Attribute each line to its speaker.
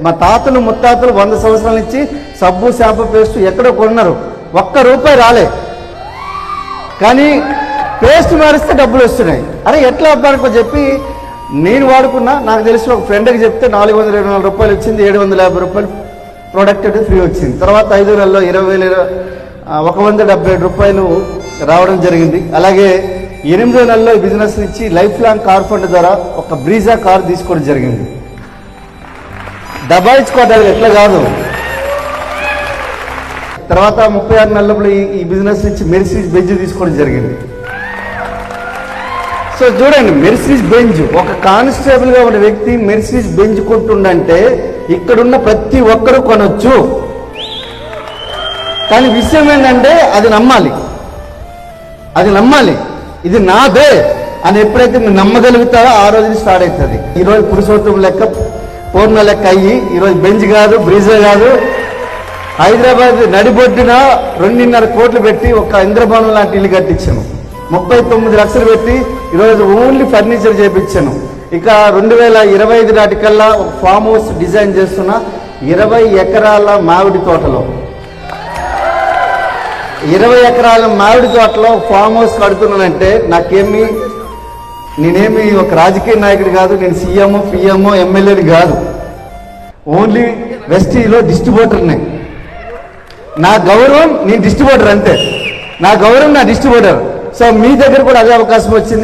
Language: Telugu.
Speaker 1: మా తాతలు ముత్తాతలు 100 సంవత్సరాల నుంచి సబ్బు షాంపూ పేస్ట్ ఎక్కడో కొన్నారు, ₹1 రాలే. కానీ పేస్ట్ మారిస్తే డబ్బులు వస్తున్నాయి. అరే ఎట్లా అబ్బానుకో చెప్పి నేను వాడుకున్నా. నాకు తెలిసి ఒక ఫ్రెండ్కి చెప్తే ₹424 వచ్చింది, ₹750 ప్రోడక్ట్ అయితే ఫ్రీ వచ్చింది. తర్వాత 5 నెలల్లో 170 రావడం జరిగింది. అలాగే 8 నెలల్లో ఈ బిజినెస్ నుంచి లైఫ్ లాంగ్ కార్ ఫండ్ ద్వారా ఒక బ్రీజా కార్ తీసుకోవడం జరిగింది. దబాయించుకోవడానికి ఎట్లా కాదు. తర్వాత 36 నెలల్లో ఈ బిజినెస్ నుంచి మెర్సిడీస్ బెంజ్ తీసుకోవడం జరిగింది. సో చూడండి, మెర్సిడీస్ బెంజ్ ఒక కానిస్టేబుల్గా ఉన్న వ్యక్తి మెర్సిడీస్ బెంజ్ కొంటుండంటే ఇక్కడున్న ప్రతి ఒక్కరూ కొనొచ్చు. కానీ విషయం ఏంటంటే అది నమ్మాలి, ఇది నాదే అని ఎప్పుడైతే మీరు నమ్మగలుగుతారో ఆ రోజు స్టార్ట్ అవుతుంది. ఈరోజు పురుషోత్తం లెక్క పూర్ణ లెక్క అయ్యి ఈరోజు బెంజ్ కాదు, బ్రీజా కాదు, హైదరాబాద్ నడిబొడ్డున 2.5 కోట్లు పెట్టి ఒక ఇంద్రభవనం లాంటి ఇల్లు కట్టించాను. 39 లక్షలు పెట్టి ఈరోజు ఓన్లీ ఫర్నిచర్ చేయించాను. ఇక 2025 నాటికల్లా ఒక ఫామ్ హౌస్ డిజైన్ చేస్తున్న 20 ఎకరాల మామిడి తోటలో 20 ఎకరాల మామిడి తోటలో ఫామ్ హౌస్ కడుతున్నానంటే నేనేమి ఒక రాజకీయ నాయకుడు కాదు, నేను సీఎం పిఎంఓ ఎమ్మెల్యేని కాదు, ఓన్లీ వెస్టీలో డిస్ట్రిబ్యూటర్ని. నా గౌరవం నేను డిస్ట్రిబ్యూటర్ అంతే, నా గౌరవం నా డిస్ట్రిబ్యూటర్. సో మీ దగ్గర కూడా అదే అవకాశం వచ్చింది.